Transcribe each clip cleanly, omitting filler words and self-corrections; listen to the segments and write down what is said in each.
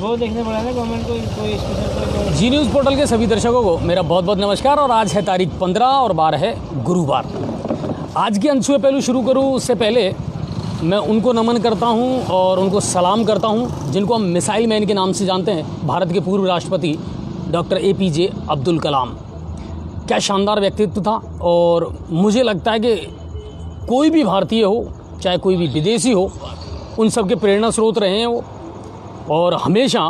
वो देखने पड़ा ना गवर्नमेंट को कोई स्पेशल जी न्यूज़ पोर्टल के सभी दर्शकों को मेरा बहुत बहुत नमस्कार। और आज है तारीख 15 और बार है गुरुवार। आज के अनछुए पहलू शुरू करूँ उससे पहले मैं उनको नमन करता हूं और उनको सलाम करता हूं जिनको हम मिसाइल मैन के नाम से जानते हैं, भारत के पूर्व राष्ट्रपति डॉक्टर APJ अब्दुल कलाम। क्या शानदार व्यक्तित्व था। और मुझे लगता है कि कोई भी भारतीय हो चाहे कोई भी विदेशी हो, उन सब के प्रेरणा स्रोत रहे हैं वो, और हमेशा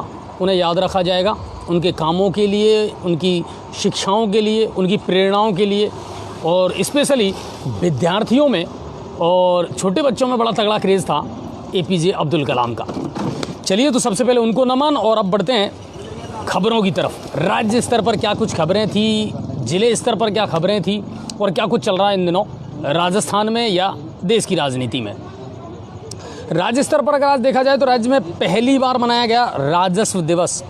उन्हें याद रखा जाएगा उनके कामों के लिए, उनकी शिक्षाओं के लिए, उनकी प्रेरणाओं के लिए। और स्पेशली विद्यार्थियों में और छोटे बच्चों में बड़ा तगड़ा क्रेज़ था APJ अब्दुल कलाम का। चलिए तो सबसे पहले उनको नमन, और अब बढ़ते हैं खबरों की तरफ। राज्य स्तर पर क्या कुछ खबरें थी, जिले स्तर पर क्या खबरें थी, और क्या कुछ चल रहा है इन दिनों राजस्थान में या देश की राजनीति में। राज्य स्तर पर अगर आज देखा जाए तो राज्य में पहली बार मनाया गया राजस्व दिवस,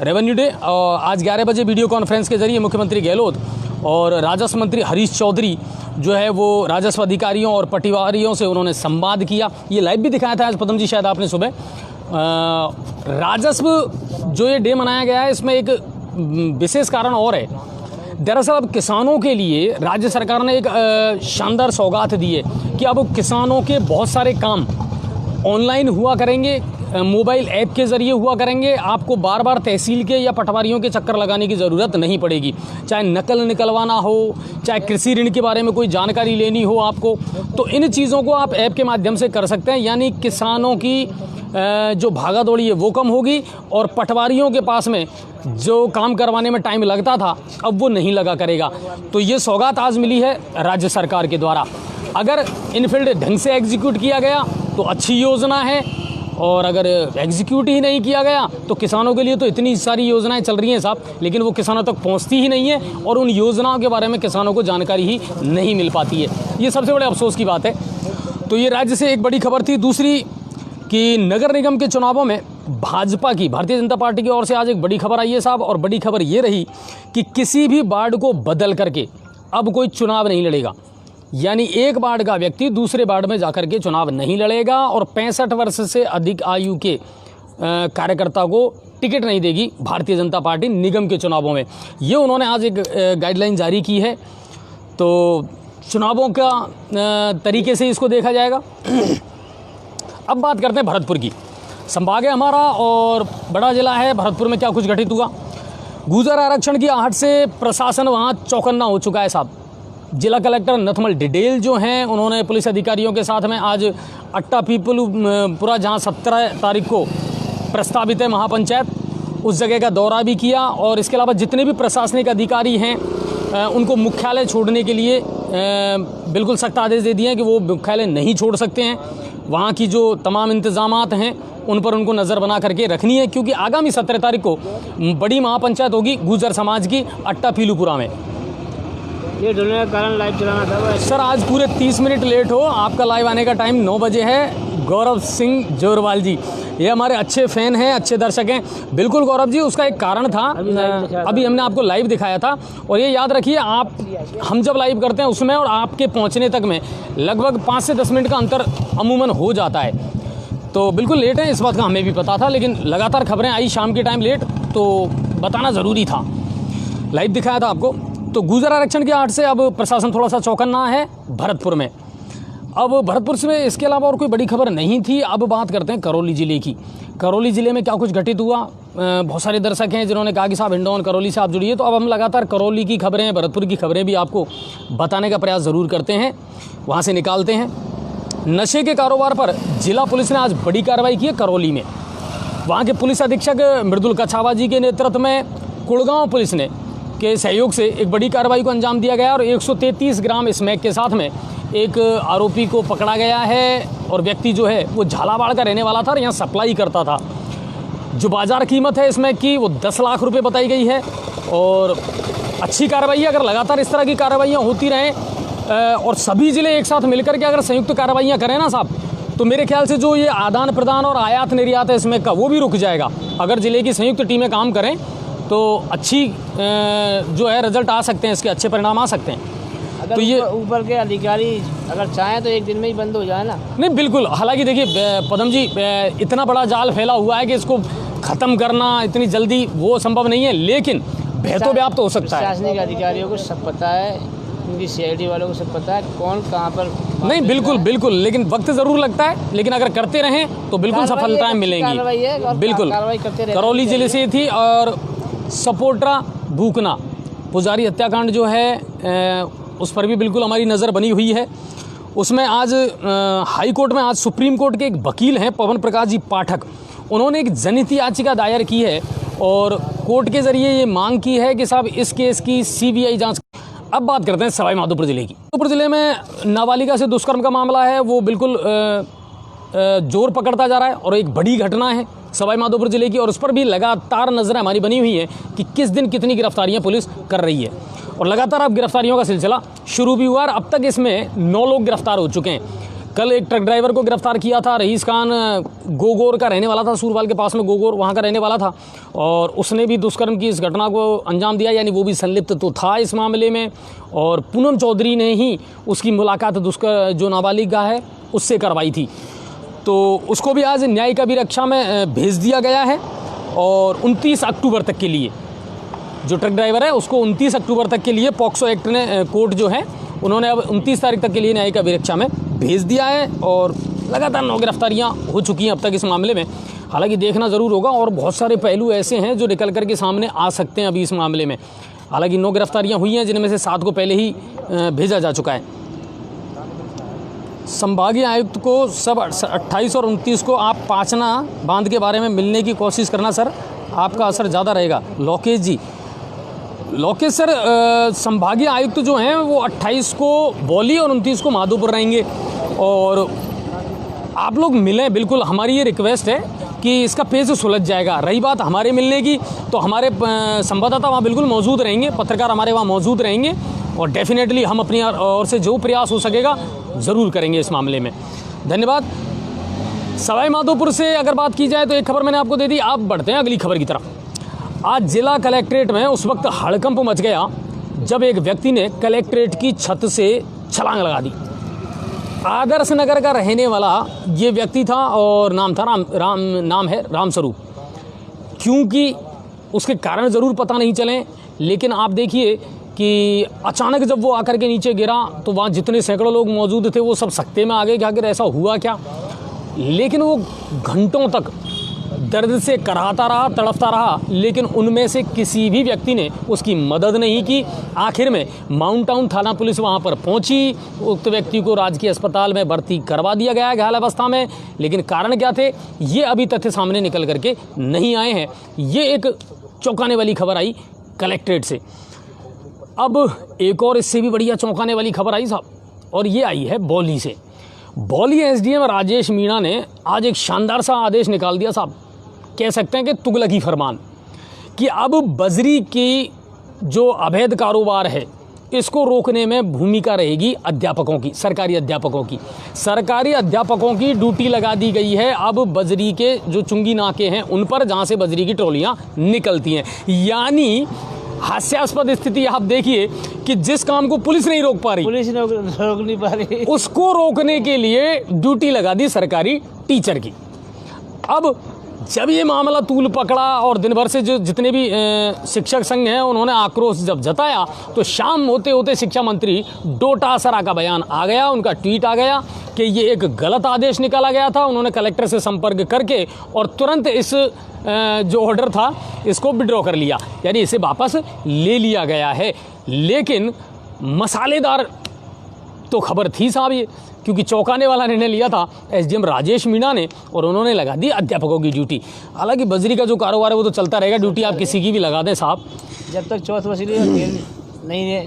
रेवेन्यू डे। और आज 11 बजे वीडियो कॉन्फ्रेंस के जरिए मुख्यमंत्री गहलोत और राजस्व मंत्री हरीश चौधरी जो है वो राजस्व अधिकारियों और पटवारियों से उन्होंने संवाद किया। ये लाइव भी दिखाया था आज पदम जी, शायद आपने सुबह। राजस्व जो ये डे मनाया गया है, इसमें एक विशेष कारण और है। दरअसल अब किसानों के लिए राज्य सरकार ने एक शानदार सौगात दी है कि अब किसानों के बहुत सारे काम ऑनलाइन हुआ करेंगे, मोबाइल ऐप के ज़रिए हुआ करेंगे। आपको बार बार तहसील के या पटवारियों के चक्कर लगाने की ज़रूरत नहीं पड़ेगी। चाहे नकल निकलवाना हो, चाहे कृषि ऋण के बारे में कोई जानकारी लेनी हो आपको, तो इन चीज़ों को आप ऐप के माध्यम से कर सकते हैं। यानी किसानों की जो भागा दौड़ी है वो कम होगी, और पटवारियों के पास में जो काम करवाने में टाइम लगता था अब वो नहीं लगा करेगा। तो ये सौगात आज मिली है राज्य सरकार के द्वारा। अगर इनफील्ड ढंग से एग्जीक्यूट किया गया तो अच्छी योजना है, और अगर एग्जीक्यूट ही नहीं किया गया तो किसानों के लिए तो इतनी सारी योजनाएं चल रही हैं साहब, लेकिन वो किसानों तक पहुंचती ही नहीं है, और उन योजनाओं के बारे में किसानों को जानकारी ही नहीं मिल पाती है। ये सबसे बड़े अफसोस की बात है। तो ये राज्य से एक बड़ी खबर थी। दूसरी कि नगर निगम के चुनावों में भाजपा की, भारतीय जनता पार्टी की ओर से आज एक बड़ी खबर आई है साहब। और बड़ी खबर ये रही कि किसी भी वार्ड को बदल करके अब कोई चुनाव नहीं लड़ेगा। यानी एक वार्ड का व्यक्ति दूसरे वार्ड में जाकर के चुनाव नहीं लड़ेगा, और 65 वर्ष से अधिक आयु के कार्यकर्ता को टिकट नहीं देगी भारतीय जनता पार्टी निगम के चुनावों में। ये उन्होंने आज एक गाइडलाइन जारी की है। तो चुनावों का तरीके से इसको देखा जाएगा। अब बात करते हैं भरतपुर की। संभाग है हमारा और बड़ा जिला है। भरतपुर में क्या कुछ घटित हुआ। गुर्जर आरक्षण की आहट से प्रशासन वहाँ चौकन्ना हो चुका है साहब। जिला कलेक्टर नथमल डिडेल जो हैं, उन्होंने पुलिस अधिकारियों के साथ में आज अट्टा पीपलपुरा, जहाँ 17 तारीख को प्रस्तावित है महापंचायत, उस जगह का दौरा भी किया। और इसके अलावा जितने भी प्रशासनिक अधिकारी हैं उनको मुख्यालय छोड़ने के लिए बिल्कुल सख्त आदेश दे दिए हैं कि वो मुख्यालय नहीं छोड़ सकते हैं। वहाँ की जो तमाम इंतजामात हैं उन पर उनको नज़र बना करके रखनी है, क्योंकि आगामी 17 तारीख को बड़ी महापंचायत होगी गुर्जर समाज की अट्टा पीलूपुरा में। ये ढूंढने का कारण लाइव चलाना था सर। आज पूरे 30 मिनट लेट हो, आपका लाइव आने का टाइम 9 बजे है। गौरव सिंह जोरवाल जी, ये हमारे अच्छे फ़ैन हैं, अच्छे दर्शक हैं। बिल्कुल गौरव जी, उसका एक कारण था। अभी हमने आपको लाइव दिखाया था। और ये याद रखिए, आप हम जब लाइव करते हैं उसमें और आपके पहुंचने तक में लगभग 5 से 10 मिनट का अंतर अमूमन हो जाता है। तो बिल्कुल लेट है, इस बात का हमें भी पता था, लेकिन लगातार खबरें आई शाम के टाइम लेट, तो बताना ज़रूरी था। लाइव दिखाया था आपको। तो गुर्जर आरक्षण की आहट से अब प्रशासन थोड़ा सा चौकन्ना है भरतपुर में। अब भरतपुर से इसके अलावा और कोई बड़ी खबर नहीं थी। अब बात करते हैं करौली ज़िले की। करौली ज़िले में क्या कुछ घटित हुआ। बहुत सारे दर्शक हैं जिन्होंने कहा कि साहब हिंडौन करौली से आप जुड़िए, तो अब हम लगातार करौली की खबरें, भरतपुर की खबरें भी आपको बताने का प्रयास ज़रूर करते हैं, वहाँ से निकालते हैं। नशे के कारोबार पर जिला पुलिस ने आज बड़ी कार्रवाई की है करौली में। वहाँ के पुलिस अधीक्षक मृदुल कछावा जी के नेतृत्व में कुड़गांव पुलिस ने के सहयोग से एक बड़ी कार्रवाई को अंजाम दिया गया, और 133 ग्राम स्मैक के साथ में एक आरोपी को पकड़ा गया है। और व्यक्ति जो है वो झालावाड़ का रहने वाला था और यहाँ सप्लाई करता था। जो बाज़ार कीमत है स्मैक की वो 10 लाख रुपए बताई गई है। और अच्छी कार्रवाई है। अगर लगातार इस तरह की कार्रवाइयाँ होती रहें और सभी ज़िले एक साथ मिलकर के अगर संयुक्त कार्रवाइयाँ करें ना साहब, तो मेरे ख्याल से जो ये आदान प्रदान और आयात निर्यात है स्मैक का, वो भी रुक जाएगा। अगर ज़िले की संयुक्त टीमें काम करें तो अच्छी जो है रिजल्ट आ सकते हैं, इसके अच्छे परिणाम आ सकते हैं। अगर तो ये ऊपर के अधिकारी अगर चाहें तो एक दिन में ही बंद हो जाए ना। नहीं बिल्कुल। हालांकि देखिए पदम जी, इतना बड़ा जाल फैला हुआ है कि इसको ख़त्म करना इतनी जल्दी वो संभव नहीं है, लेकिन भय तो व्याप्त हो सकता है। प्रशासनिक अधिकारियों को सब पता है, उनकी सीआईडी वालों को सब पता है कौन कहाँ पर। नहीं, बिल्कुल बिल्कुल, लेकिन वक्त ज़रूर लगता है, लेकिन अगर करते रहें तो बिल्कुल सफलताएं मिलेंगी। बिल्कुल, करौली जिले से थी। और सपोट्रा भूकना पुजारी हत्याकांड जो है उस पर भी बिल्कुल हमारी नज़र बनी हुई है। उसमें आज हाई कोर्ट में आज सुप्रीम कोर्ट के एक वकील हैं पवन प्रकाश जी पाठक, उन्होंने एक जनहित याचिका दायर की है और कोर्ट के ज़रिए ये मांग की है कि साहब इस केस की सीबीआई जांच। अब बात करते हैं सवाई माधोपुर ज़िले की। माधोपुर ज़िले में नाबालिगा से दुष्कर्म का मामला है, वो बिल्कुल जोर पकड़ता जा रहा है और एक बड़ी घटना है सवाई माधोपुर ज़िले की, और उस पर भी लगातार नज़रें हमारी बनी हुई हैं कि किस दिन कितनी गिरफ्तारियां पुलिस कर रही है। और लगातार अब गिरफ्तारियों का सिलसिला शुरू भी हुआ और अब तक इसमें 9 लोग गिरफ्तार हो चुके हैं। कल एक ट्रक ड्राइवर को गिरफ्तार किया था, रईस खान गोगोर का रहने वाला था, सूरवाल के पास में गोगोर वहाँ का रहने वाला था, और उसने भी दुष्कर्म की इस घटना को अंजाम दिया, यानी वो भी संलिप्त तो था इस मामले में। और पूनम चौधरी ने ही उसकी मुलाकात जो नाबालिगा है उससे करवाई थी, तो उसको भी आज न्यायिक अभिरक्षा में भेज दिया गया है। और 29 अक्टूबर तक के लिए जो ट्रक ड्राइवर है उसको 29 अक्टूबर तक के लिए पॉक्सो एक्ट ने कोर्ट जो है उन्होंने अब 29 तारीख तक के लिए न्यायिक अभिरक्षा में भेज दिया है। और लगातार 9 गिरफ्तारियाँ हो चुकी हैं अब तक इस मामले में। हालांकि देखना ज़रूर होगा और बहुत सारे पहलू ऐसे हैं जो निकल कर के सामने आ सकते हैं अभी इस मामले में। हालांकि 9 गिरफ्तारियाँ हुई हैं जिनमें से 7 को पहले ही भेजा जा चुका है। संभागीय आयुक्त को सब 28 और 29 को आप पाचना बांध के बारे में मिलने की कोशिश करना सर, आपका असर ज़्यादा रहेगा। लोकेश सर, संभागीय आयुक्त जो हैं वो 28 को बौली और 29 को माधोपुर रहेंगे और आप लोग मिलें, बिल्कुल हमारी ये रिक्वेस्ट है कि इसका पेच सुलझ जाएगा। रही बात हमारे मिलने की, तो हमारे संवाददाता वहाँ बिल्कुल मौजूद रहेंगे, पत्रकार हमारे वहाँ मौजूद रहेंगे और डेफिनेटली हम अपनी ओर से जो प्रयास हो सकेगा ज़रूर करेंगे इस मामले में। धन्यवाद। सवाई माधोपुर से अगर बात की जाए तो एक खबर मैंने आपको दे दी, आप बढ़ते हैं अगली खबर की तरफ। आज जिला कलेक्ट्रेट में उस वक्त हड़कंप मच गया जब एक व्यक्ति ने कलेक्ट्रेट की छत से छलांग लगा दी। आदर्श नगर का रहने वाला ये व्यक्ति था और नाम था नाम है रामस्वरूप। क्योंकि उसके कारण ज़रूर पता नहीं चले, लेकिन आप देखिए कि अचानक जब वो आकर के नीचे गिरा तो वहाँ जितने सैकड़ों लोग मौजूद थे वो सब सकते में आ गए कि आखिर ऐसा हुआ क्या। लेकिन वो घंटों तक दर्द से कराहता रहा, तड़पता रहा, लेकिन उनमें से किसी भी व्यक्ति ने उसकी मदद नहीं की। आखिर में माउंट टाउन थाना पुलिस वहां पर पहुंची, उक्त व्यक्ति को राजकीय अस्पताल में भर्ती करवा दिया गया घायल अवस्था में। लेकिन कारण क्या थे ये अभी तथ्य सामने निकल करके नहीं आए हैं। ये एक चौंकाने वाली खबर आई कलेक्ट्रेट से। अब एक और इससे भी बढ़िया चौंकाने वाली खबर आई साहब, और ये आई है बौली से। बौली एसडीएम राजेश मीणा ने आज एक शानदार सा आदेश निकाल दिया साहब, कह सकते हैं कि तुगलकी फरमान, कि अब बजरी की जो अवैध कारोबार है इसको रोकने में भूमिका रहेगी अध्यापकों की, सरकारी अध्यापकों की। सरकारी अध्यापकों की ड्यूटी लगा दी गई है अब बजरी के जो चुंगी नाके हैं उन पर, जहाँ से बजरी की ट्रॉलियाँ निकलती हैं। यानी हास्यास्पद स्थिति आप देखिए कि जिस काम को पुलिस नहीं रोक पा रही, पुलिस रोक नहीं पा रही, उसको रोकने के लिए ड्यूटी लगा दी सरकारी टीचर की। अब जब ये मामला तूल पकड़ा और दिन भर से जो जितने भी शिक्षक संघ हैं उन्होंने आक्रोश जब जताया, तो शाम होते होते शिक्षा मंत्री डोटासरा का बयान आ गया, उनका ट्वीट आ गया कि ये एक गलत आदेश निकाला गया था। उन्होंने कलेक्टर से संपर्क करके और तुरंत इस जो ऑर्डर था इसको विड्रॉ कर लिया, यानी इसे वापस ले लिया गया है। लेकिन मसालेदार तो खबर थी साहब ये, क्योंकि चौंकाने वाला निर्णय लिया था एसडीएम राजेश मीणा ने और उन्होंने लगा दी अध्यापकों की ड्यूटी। हालांकि बजरी का जो कारोबार है वो तो चलता रहेगा, ड्यूटी आप किसी की भी लगा दें साहब, जब तक चौथ वसूली नहीं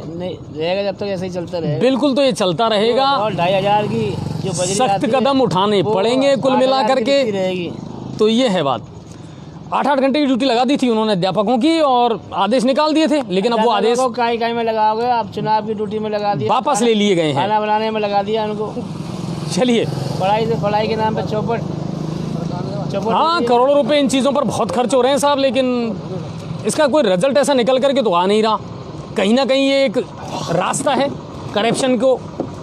रहेगा जब तक ऐसे ही चलता रहेगा। बिल्कुल, तो ये चलता रहेगा और 2500 की जो बजरी सख्त कदम उठाने पड़ेंगे कुल मिला करके रहेगी। तो ये है बात। 8-8 घंटे की ड्यूटी लगा दी थी उन्होंने अध्यापकों की और आदेश निकाल दिए थे, लेकिन अब वो आदेश काई में लगाओगे आप, चुनाव की ड्यूटी में लगा दिया, वापस ले लिए गए हैं, खाना बनाने में लगा दिया उनको। चलिए, पढ़ाई के नाम पर चौपट। हाँ, करोड़ों रुपए इन चीज़ों पर बहुत खर्च हो रहे हैं साहब, लेकिन इसका कोई रिजल्ट ऐसा निकल करके तो आ नहीं रहा। कहीं ना कहीं ये एक रास्ता है करप्शन को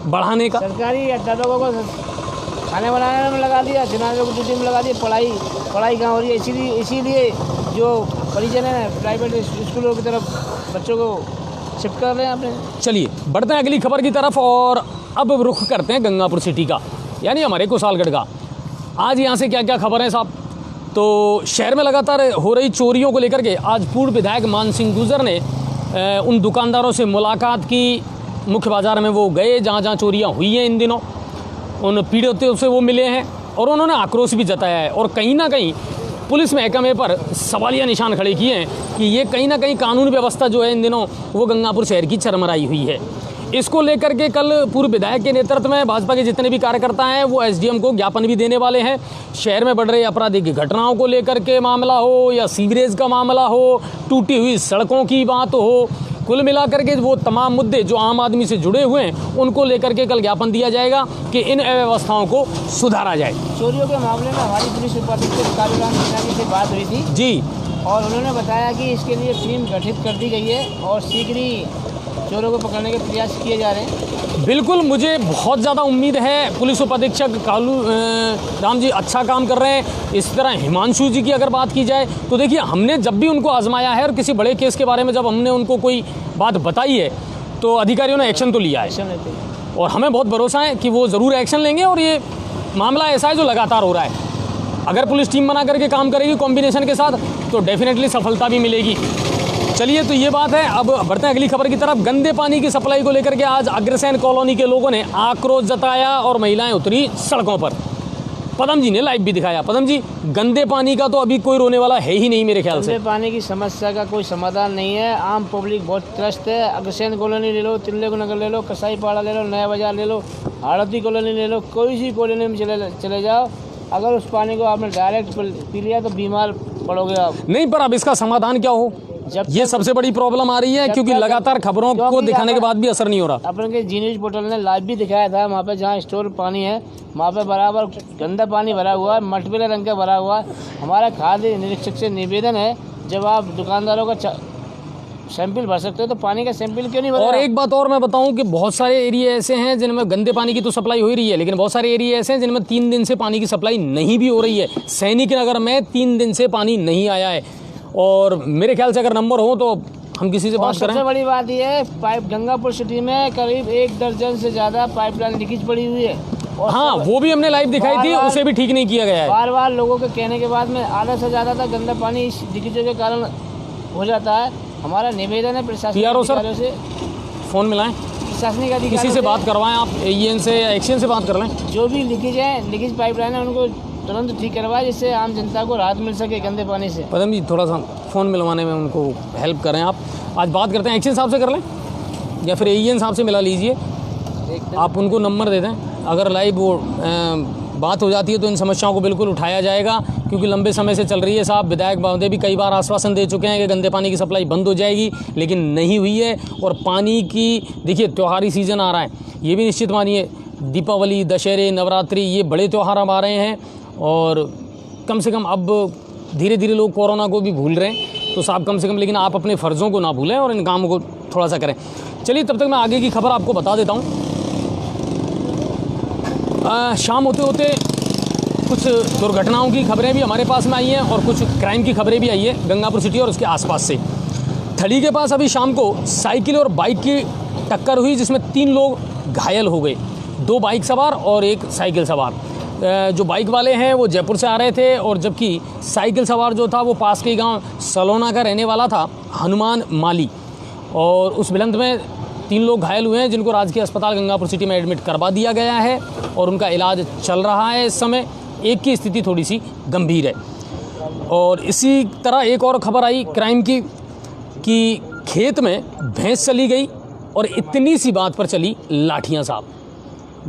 बढ़ाने का। सरकारी अध्यापकों को खाने बनाने में लगा दिया, जनाजों को ड्यूटी में लगा दिया, पढ़ाई कहाँ हो रही है। इसीलिए जो परिजन है प्राइवेट स्कूलों की तरफ बच्चों को शिफ्ट कर रहे हैं अपने। चलिए बढ़ते हैं अगली खबर की तरफ और अब रुख करते हैं गंगापुर सिटी का, यानी हमारे कुशालगढ़ का। आज यहाँ से क्या क्या खबर है साहब? तो शहर में लगातार हो रही चोरियों को लेकर के आज पूर्व विधायक मान सिंह गुर्जर ने उन दुकानदारों से मुलाकात की। मुख्य बाज़ार में वो गए जहाँ जहाँ चोरियाँ हुई हैं इन दिनों, उन पीड़ितों से वो मिले हैं और उन्होंने आक्रोश भी जताया है और कहीं ना कहीं पुलिस महकमे पर सवालिया निशान खड़े किए हैं कि ये कहीं ना कहीं कानून व्यवस्था जो है इन दिनों वो गंगापुर शहर की चरमराई हुई है। इसको लेकर के कल पूर्व विधायक के नेतृत्व में भाजपा के जितने भी कार्यकर्ता हैं वो एसडीएम को ज्ञापन भी देने वाले हैं। शहर में बढ़ रही आपराधिक घटनाओं को लेकर के मामला हो या सीवरेज का मामला हो, टूटी हुई सड़कों की बात हो, कुल मिलाकर के वो तमाम मुद्दे जो आम आदमी से जुड़े हुए हैं उनको लेकर के कल ज्ञापन दिया जाएगा कि इन अव्यवस्थाओं को सुधारा जाए। चोरियों के मामले में हमारी पुलिस उपाधीक्षक कालूराम मीना से बात हुई थी जी, और उन्होंने बताया कि इसके लिए टीम गठित कर दी गई है और शीघ्र ही चोरों को पकड़ने के प्रयास किए जा रहे हैं। बिल्कुल, मुझे बहुत ज़्यादा उम्मीद है। पुलिस उपाधीक्षक कालू राम जी अच्छा काम कर रहे हैं। इस तरह हिमांशु जी की अगर बात की जाए तो देखिए हमने जब भी उनको आजमाया है और किसी बड़े केस के बारे में जब हमने उनको कोई बात बताई है तो अधिकारियों ने एक्शन तो लिया है और हमें बहुत भरोसा है कि वो ज़रूर एक्शन लेंगे। और ये मामला ऐसा है जो लगातार हो रहा है। अगर पुलिस टीम बना करके काम करेगी कॉम्बिनेशन के साथ तो डेफिनेटली सफलता भी मिलेगी। चलिए तो ये बात है। अब बढ़ते हैं अगली खबर की तरफ। गंदे पानी की सप्लाई को लेकर के आज अग्रसेन कॉलोनी के लोगों ने आक्रोश जताया और महिलाएं उतरी सड़कों पर। पदम जी ने लाइव भी दिखाया। पदम जी, गंदे पानी का तो अभी कोई रोने वाला है ही नहीं मेरे ख्याल से। गंदे पानी की समस्या का कोई समाधान नहीं है। आम पब्लिक बहुत त्रस्त है। अग्रसेन कॉलोनी ले लो, तिल्ले नगर ले लो, कसाई पाड़ा ले लो, नया बाजार ले लो, हाड़ती कॉलोनी ले लो, कोई सी कॉलोनी में चले जाओ, अगर उस पानी को आपने डायरेक्ट पी लिया तो बीमार पड़ोगे आप। नहीं, पर अब इसका समाधान क्या हो, ये सबसे बड़ी प्रॉब्लम आ रही है क्योंकि लगातार खबरों को दिखाने के बाद भी असर नहीं हो रहा। अपन के जी न्यूज पोर्टल ने लाइव भी दिखाया था, वहाँ पे जहाँ स्टोर पानी है वहाँ पे बराबर गंदा पानी भरा हुआ है, मटमैले रंग का भरा हुआ है। हमारा खाद्य निरीक्षक से निवेदन है, जब आप दुकानदारों का सैंपल भर सकते हो तो पानी का सैंपल क्यों नहीं भर? और एक बात और मैं बताऊं कि बहुत सारे एरिया ऐसे हैं जिनमें गंदे पानी की तो सप्लाई हो ही रही है, लेकिन बहुत सारे एरिया ऐसे हैं जिनमें 3 दिन से पानी की सप्लाई नहीं भी हो रही है। सैनिक नगर में 3 दिन से पानी नहीं आया है और मेरे ख्याल से अगर नंबर हो तो हम किसी से बात करें। सबसे बड़ी बात यह है, पाइप गंगापुर सिटी में करीब 1 दर्जन से ज़्यादा पाइपलाइन लीकेज पड़ी हुई है। और हाँ, वो भी हमने लाइव दिखाई थी, उसे भी ठीक नहीं किया गया है। बार बार लोगों के कहने के बाद में आधा से ज़्यादा तक गंदा पानी इस लीकेजों के कारण हो जाता है। हमारा निवेदन है प्रशासनिक अधिकारियों से, फ़ोन मिलाएं, प्रशासनिक अधिकारियों किसी से बात करवाएं, आप एईएन से या एक्शन से बात कर लें। जो भी लीकेज पाइपलाइन है उनको तुरंत ठीक करवाएं, जिससे आम जनता को राहत मिल सके गंदे पानी से। पदम जी, थोड़ा सा फ़ोन मिलवाने में उनको हेल्प करें आप। आज बात करते हैं, एक्शन साहब से कर लें या फिर एईएन साहब से मिला लीजिए, आप उनको नंबर दे दें। अगर लाइव वो बात हो जाती है तो इन समस्याओं को बिल्कुल उठाया जाएगा क्योंकि लंबे समय से चल रही है। साहब विधायक महोदय भी कई बार आश्वासन दे चुके हैं कि गंदे पानी की सप्लाई बंद हो जाएगी, लेकिन नहीं हुई है। और पानी की देखिए त्योहारी सीज़न आ रहा है, ये भी निश्चित मानिए, दीपावली, दशहरे, नवरात्रि, ये बड़े त्यौहार अब आ रहे हैं और कम से कम अब धीरे धीरे लोग कोरोना को भी भूल रहे हैं। तो साहब कम से कम लेकिन आप अपने फ़र्ज़ों को ना भूलें और इन कामों को थोड़ा सा करें। चलिए तब तक मैं आगे की खबर आपको बता देता हूँ। शाम होते होते कुछ दुर्घटनाओं की खबरें भी हमारे पास में आई हैं और कुछ क्राइम की खबरें भी आई है गंगापुर सिटी और उसके आसपास से। थड़ी के पास अभी शाम को साइकिल और बाइक की टक्कर हुई जिसमें 3 लोग घायल हो गए, 2 बाइक सवार और 1 साइकिल सवार। जो बाइक वाले हैं वो जयपुर से आ रहे थे और जबकि साइकिल सवार जो था वो पास के गांव सलोना का रहने वाला था, हनुमान माली। और उस भिड़ंत में 3 लोग घायल हुए हैं जिनको राजकीय अस्पताल गंगापुर सिटी में एडमिट करवा दिया गया है और उनका इलाज चल रहा है इस समय। एक की स्थिति थोड़ी सी गंभीर है। और इसी तरह एक और खबर आई क्राइम की कि खेत में भैंस चली गई और इतनी सी बात पर चली लाठियां। साहब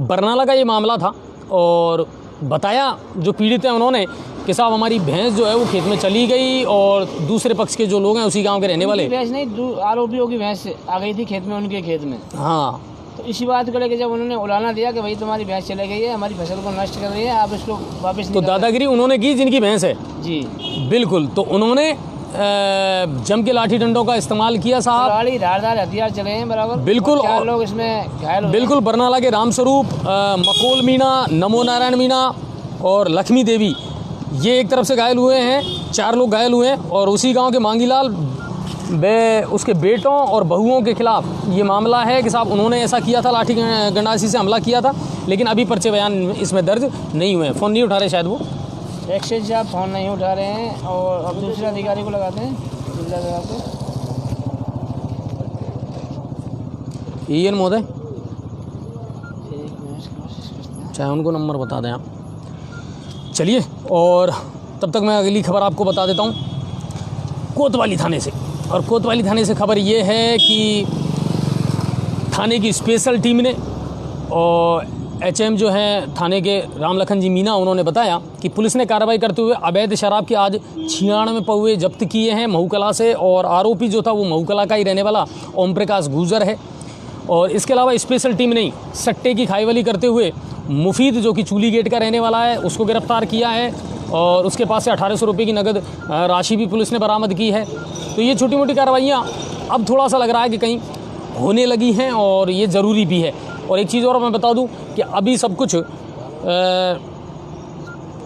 बरनाला का ये मामला था और बताया जो पीड़ित हैं उन्होंने कि साहब हमारी भैंस जो है वो खेत में चली गई और दूसरे पक्ष के जो लोग हैं उसी गांव के रहने वाले, भैंस नहीं, आरोपियों की भैंस आ गई थी खेत में, उनके खेत में। हाँ, तो इसी बात को लेकर जब उन्होंने उलाना दिया कि भाई तुम्हारी भैंस चली गई है, हमारी फसल को नष्ट कर रही है, आप इसको वापस। तो दादागिरी उन्होंने की जिनकी भैंस है जी बिल्कुल। तो उन्होंने जम के लाठी डंडों का इस्तेमाल किया साहब। गाड़ी धारदार हथियार चले हैं बराबर। बिल्कुल। और 4 और लोग इसमें घायल हुए। बिल्कुल, बरनाला के रामस्वरूप, मकोल मीणा, नमो नारायण मीणा और लक्ष्मी देवी, ये एक तरफ से घायल हुए हैं, 4 लोग घायल हुए हैं। और उसी गांव के मांगीलाल उसके बेटों और बहुओं के खिलाफ ये मामला है कि साहब उन्होंने ऐसा किया था, लाठी गंडासी से हमला किया था, लेकिन अभी पर्चे बयान इसमें दर्ज नहीं हुए हैं। फ़ोन नहीं उठा रहे शायद वो एक्सचेंज साहब फ़ोन नहीं उठा रहे हैं। और अब दूसरे अधिकारी को लगाते हैं, जिला लगाते हैं। EN महोदय, चाहे उनको नंबर बता दें आप। चलिए, और तब तक मैं अगली खबर आपको बता देता हूँ कोतवाली थाने से। और कोतवाली थाने से खबर ये है कि थाने की स्पेशल टीम ने और HM जो हैं थाने के रामलखन जी मीना, उन्होंने बताया कि पुलिस ने कार्रवाई करते हुए अवैध शराब के आज 96 पौवे जब्त किए हैं महूकला से। और आरोपी जो था वो महूकला का ही रहने वाला ओम प्रकाश गुर्जर है। और इसके अलावा स्पेशल टीम ने सट्टे की खाईवाली करते हुए मुफीद जो कि चूली गेट का रहने वाला है उसको गिरफ्तार किया है। और उसके पास से 1800 रुपये की नगद राशि भी पुलिस ने बरामद की है। तो ये छोटी मोटी कार्रवाइयाँ अब थोड़ा सा लग रहा है कि कहीं होने लगी हैं, और ये ज़रूरी भी है। और एक चीज़ और मैं बता दूं कि अभी सब कुछ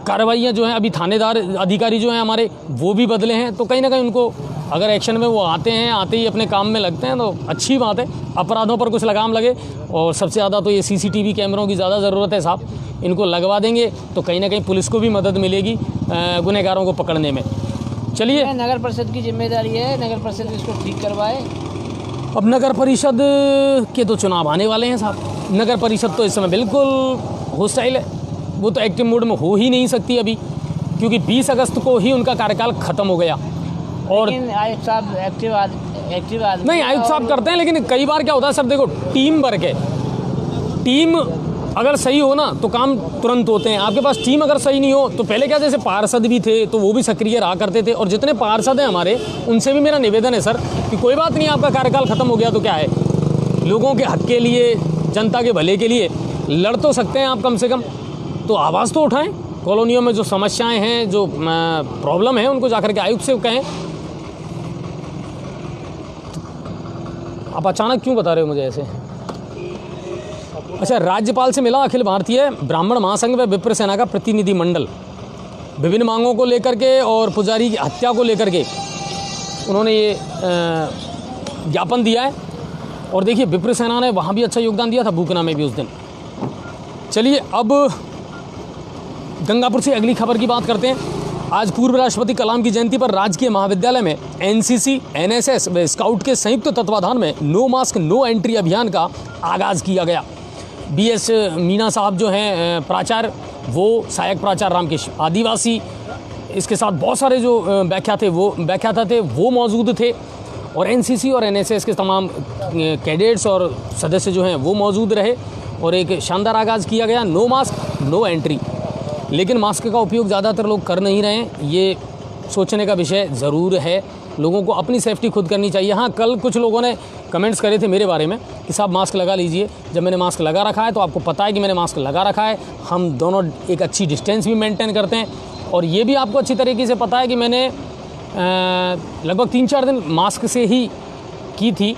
कार्रवाइयाँ जो हैं, अभी थानेदार अधिकारी जो हैं हमारे वो भी बदले हैं। तो कहीं ना कहीं उनको अगर एक्शन में वो आते ही अपने काम में लगते हैं तो अच्छी बात है। अपराधों पर कुछ लगाम लगे। और सबसे ज़्यादा तो ये CCTV कैमरों की ज़्यादा ज़रूरत है साहब। इनको लगवा देंगे तो कहीं ना कहीं पुलिस को भी मदद मिलेगी गुनहगारों को पकड़ने में। चलिए, नगर परिषद की जिम्मेदारी है, नगर परिषद इसको ठीक करवाए। अब नगर परिषद के तो चुनाव आने वाले हैं साहब। नगर परिषद तो इस समय बिल्कुल हॉस्टाइल है, वो तो एक्टिव मोड में हो ही नहीं सकती अभी, क्योंकि 20 अगस्त को ही उनका कार्यकाल ख़त्म हो गया। और आयुक्त साहब एक्टिव आदमी नहीं, आयुक्त साहब करते हैं, लेकिन कई बार क्या होता है सर, देखो टीम वर्क है। टीम अगर सही हो ना तो काम तुरंत होते हैं। आपके पास टीम अगर सही नहीं हो तो पहले क्या, जैसे पार्षद भी थे तो वो भी सक्रिय रहा करते थे। और जितने पार्षद हैं हमारे, उनसे भी मेरा निवेदन है सर कि कोई बात नहीं, आपका कार्यकाल ख़त्म हो गया तो क्या है, लोगों के हक के लिए, जनता के भले के लिए लड़ तो सकते हैं आप कम से कम। तो आवाज़ तो उठाएं। कॉलोनियों में जो समस्याएं हैं, जो प्रॉब्लम है, उनको जाकर के आयुक्त से कहें। आप अचानक क्यों बता रहे हो मुझे ऐसे? अच्छा, राज्यपाल से मिला अखिल भारतीय ब्राह्मण महासंघ व विप्र सेना का प्रतिनिधि मंडल। विभिन्न मांगों को लेकर के और पुजारी की हत्या को लेकर के उन्होंने ये ज्ञापन दिया है। और देखिए, विप्र सेना ने वहाँ भी अच्छा योगदान दिया था, बूकना में भी उस दिन। चलिए, अब गंगापुर से अगली खबर की बात करते हैं। आज पूर्व राष्ट्रपति कलाम की जयंती पर राजकीय महाविद्यालय में NCC, NSS व स्काउट के संयुक्त तत्वाधान में नो मास्क नो एंट्री अभियान का आगाज़ किया गया। BS मीना साहब जो हैं प्राचार्य, वो सहायक प्राचार्य रामकेश आदिवासी, इसके साथ बहुत सारे जो व्याख्याता थे वो मौजूद थे। और NCC और NSS के तमाम कैडेट्स और सदस्य जो हैं वो मौजूद रहे। और एक शानदार आगाज़ किया गया, नो मास्क नो एंट्री। लेकिन मास्क का उपयोग ज़्यादातर लोग कर नहीं रहे हैं, ये सोचने का विषय ज़रूर है। लोगों को अपनी सेफ्टी खुद करनी चाहिए। हाँ, कल कुछ लोगों ने कमेंट्स करे थे मेरे बारे में कि साहब मास्क लगा लीजिए। जब मैंने मास्क लगा रखा है तो आपको पता है कि मैंने मास्क लगा रखा है। हम दोनों एक अच्छी डिस्टेंस भी मेंटेन करते हैं। और ये भी आपको अच्छी तरीके से पता है कि मैंने लगभग 3-4 दिन मास्क से ही की थी।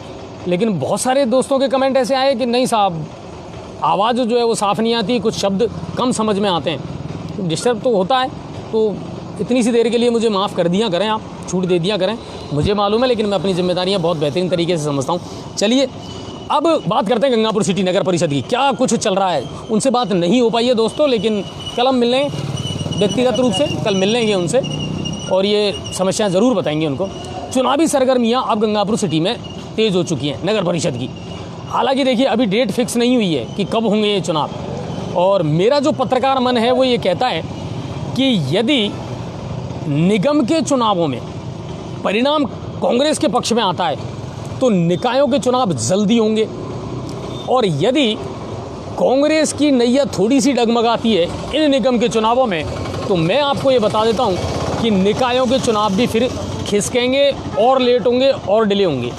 लेकिन बहुत सारे दोस्तों के कमेंट ऐसे आए कि नहीं साहब, आवाज़ जो है वो साफ़ नहीं आती, कुछ शब्द कम समझ में आते हैं। डिस्टर्ब तो होता है, तो इतनी सी देर के लिए मुझे माफ़ कर दिया करें, आप छूट दे दिया करें, मुझे मालूम है, लेकिन मैं अपनी जिम्मेदारियां बहुत बेहतरीन तरीके से समझता हूं। चलिए, अब बात करते हैं गंगापुर सिटी नगर परिषद की। क्या कुछ चल रहा है, उनसे बात नहीं हो पाई है दोस्तों, लेकिन कल हम मिल लें व्यक्तिगत रूप से, कल मिल लेंगे उनसे और ये समस्याएँ ज़रूर बताएंगे उनको। चुनावी सरगर्मियाँ अब गंगापुर सिटी में तेज़ हो चुकी हैं नगर परिषद की। हालाँकि देखिए, अभी डेट फिक्स नहीं हुई है कि कब होंगे ये चुनाव। और मेरा जो पत्रकार मन है वो ये कहता है कि यदि निगम के चुनावों में परिणाम कांग्रेस के पक्ष में आता है तो निकायों के चुनाव जल्दी होंगे। और यदि कांग्रेस की नैया थोड़ी सी डगमगाती है इन निगम के चुनावों में, तो मैं आपको ये बता देता हूँ कि निकायों के चुनाव भी फिर खिसकेंगे और लेट होंगे और डिले होंगे।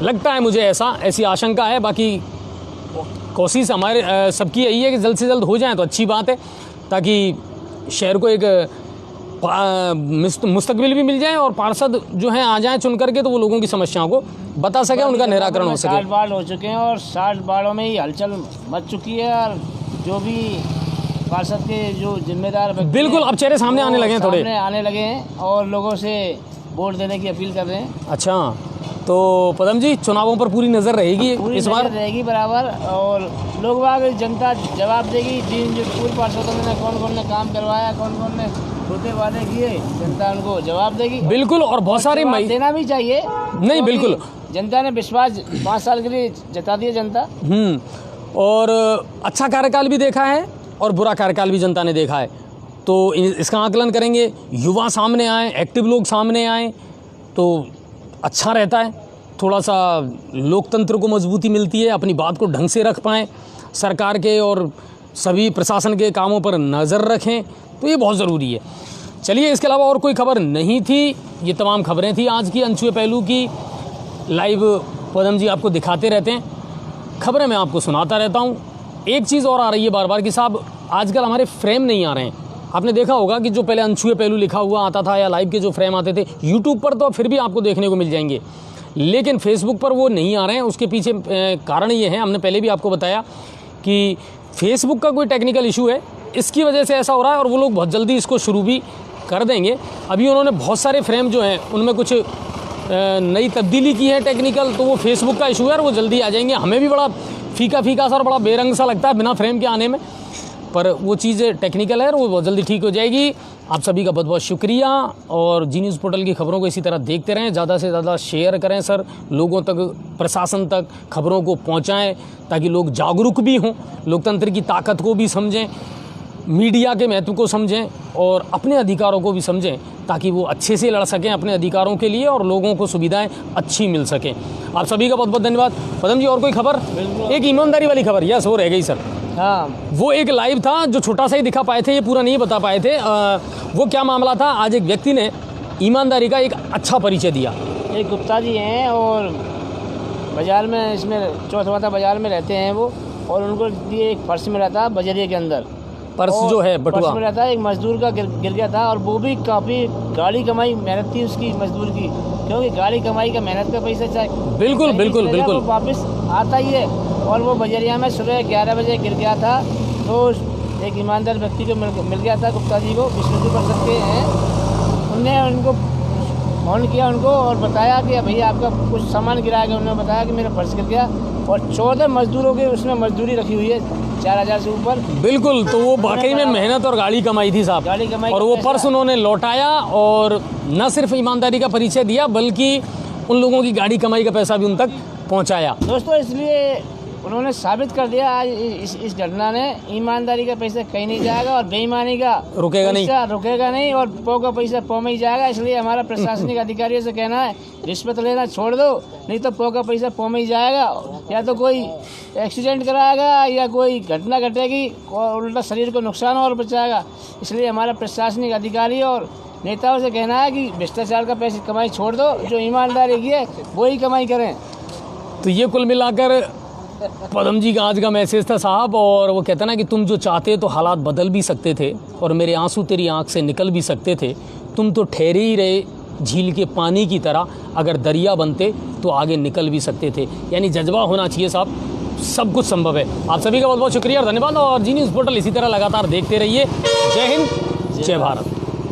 लगता है मुझे, ऐसी आशंका है। बाकी कोशिश हमारे सबकी यही है कि जल्द से जल्द हो जाए तो अच्छी बात है, ताकि शहर को एक मुस्तकबिल भी मिल जाए और पार्षद जो हैं आ जाएं चुन करके, तो वो लोगों की समस्याओं को बता सके, उनका निराकरण हो सके। 60 बाढ़ हो चुके हैं और 60 बाढ़ों में ही हलचल मच चुकी है, और जो भी पार्षद के जो जिम्मेदार व्यक्ति बिल्कुल हैं, अब चेहरे सामने आने लगे हैं, थोड़े सामने आने लगे हैं और लोगों से वोट देने की अपील कर रहे हैं। अच्छा, तो पदम जी चुनावों पर पूरी नज़र रहेगी पूरी इस बार? नज़र रहेगी बराबर, और लोग बाग जनता जवाब देगी। जिन जो पूर्व पार्षदों ने कौन कौन ने काम करवाया, कौन कौन ने होते वादे किए, जनता उनको जवाब देगी। बिल्कुल, और बहुत सारे देना भी चाहिए। नहीं, बिल्कुल जनता ने विश्वास 5 साल के लिए जता दिया जनता। और अच्छा कार्यकाल भी देखा है और बुरा कार्यकाल भी जनता ने देखा है, तो इसका आकलन करेंगे। युवा सामने आए, एक्टिव लोग सामने आए तो अच्छा रहता है, थोड़ा सा लोकतंत्र को मजबूती मिलती है, अपनी बात को ढंग से रख पाएँ, सरकार के और सभी प्रशासन के कामों पर नज़र रखें, तो ये बहुत ज़रूरी है। चलिए, इसके अलावा और कोई खबर नहीं थी, ये तमाम खबरें थी आज की अनछुए पहलू की। लाइव पदम जी आपको दिखाते रहते हैं, खबरें मैं आपको सुनाता रहता हूँ। एक चीज़ और आ रही है बार बार कि साहब आजकल हमारे फ्रेम नहीं आ रहे हैं। आपने देखा होगा कि जो पहले अनछुए पहलू लिखा हुआ आता था या लाइव के जो फ्रेम आते थे यूट्यूब पर, तो फिर भी आपको देखने को मिल जाएंगे, लेकिन फेसबुक पर वो नहीं आ रहे हैं। उसके पीछे कारण ये है, हमने पहले भी आपको बताया कि फेसबुक का कोई टेक्निकल इशू है, इसकी वजह से ऐसा हो रहा है, और वो लोग बहुत जल्दी इसको शुरू भी कर देंगे। अभी उन्होंने बहुत सारे फ्रेम जो हैं उनमें कुछ नई तब्दीली की है टेक्निकल, तो वो फेसबुक का इशू है और वो जल्दी आ जाएंगे। हमें भी बड़ा फीका सा और बड़ा बेरंग सा लगता है बिना फ्रेम के आने में, पर वो चीज़ टेक्निकल है और वो बहुत जल्दी ठीक हो जाएगी। आप सभी का बहुत बहुत शुक्रिया, और जी न्यूज़ पोर्टल की खबरों को इसी तरह देखते रहें, ज़्यादा से ज़्यादा शेयर करें सर, लोगों तक, प्रशासन तक खबरों को पहुंचाएं ताकि लोग जागरूक भी हों, लोकतंत्र की ताकत को भी समझें, मीडिया के महत्व को समझें और अपने अधिकारों को भी समझें, ताकि वो अच्छे से लड़ सकें अपने अधिकारों के लिए और लोगों को सुविधाएं अच्छी मिल सकें। आप सभी का बहुत बहुत धन्यवाद। पदम जी, और कोई खबर? एक ईमानदारी वाली खबर, यस, वो रह गई सर। हाँ, वो एक लाइव था जो छोटा सा ही दिखा पाए थे, ये पूरा नहीं बता पाए थे। वो क्या मामला था? आज एक व्यक्ति ने ईमानदारी का एक अच्छा परिचय दिया। एक गुप्ता जी हैं और बाज़ार में, इसमें चौथवाता बाज़ार में रहते हैं वो, और उनको दिए एक पर्स में रहता बजरिए के अंदर, पर्स जो है बटुआ पर्स में रहता है, एक मजदूर का गिर गया था, और वो भी काफ़ी गाड़ी कमाई मेहनत थी उसकी मजदूर की, क्योंकि गाड़ी कमाई का मेहनत का पैसा चाहिए। बिल्कुल बिल्कुल बिल्कुल, वापस आता ही है। और वो बजरिया में सुबह 11 बजे गिर गया था, तो एक ईमानदार व्यक्ति को मिल गया था, गुप्ता जी को, विष्णु परिषद के हैं, उनने उनको फ़ोन किया उनको और बताया कि भैया आपका कुछ सामान गिरा गया। उन्होंने बताया कि मेरा पर्स गिर गया, और 14 मजदूरों की उसमें मजदूरी रखी हुई है 4000 से ऊपर। बिल्कुल, तो वो वाकई में मेहनत और गाड़ी कमाई थी साहब, गाड़ी कमाई, और वो पर्स उन्होंने लौटाया, और न सिर्फ ईमानदारी का परिचय दिया बल्कि उन लोगों की गाड़ी कमाई का पैसा भी उन तक पहुंचाया। दोस्तों, इसलिए उन्होंने साबित कर दिया आज इस घटना ने, ईमानदारी का पैसा कहीं नहीं जाएगा और बेईमानी का रुकेगा नहीं, और पौ का पैसा पौ में ही जाएगा। इसलिए हमारा प्रशासनिक अधिकारियों से कहना है, रिश्वत लेना छोड़ दो, नहीं तो पौ का पैसा पौ में ही जाएगा। या तो कोई एक्सीडेंट कराएगा या कोई घटना घटेगी और उल्टा शरीर को नुकसान और पहुंचाएगा। इसलिए हमारा प्रशासनिक अधिकारी और नेताओं से कहना है कि भ्रष्टाचार का पैसे कमाई छोड़ दो, जो ईमानदारी की है वही कमाई करें। तो ये कुल मिलाकर पदम जी का आज का मैसेज था साहब, और वो कहता ना कि तुम जो चाहते तो हालात बदल भी सकते थे, और मेरे आंसू तेरी आंख से निकल भी सकते थे, तुम तो ठहरे ही रहे झील के पानी की तरह, अगर दरिया बनते तो आगे निकल भी सकते थे। यानी जज्बा होना चाहिए साहब, सब कुछ संभव है। आप सभी का बहुत बहुत शुक्रिया और धन्यवाद, और जी न्यूज़ पोर्टल इसी तरह लगातार देखते रहिए। जय हिंद, जय भारत।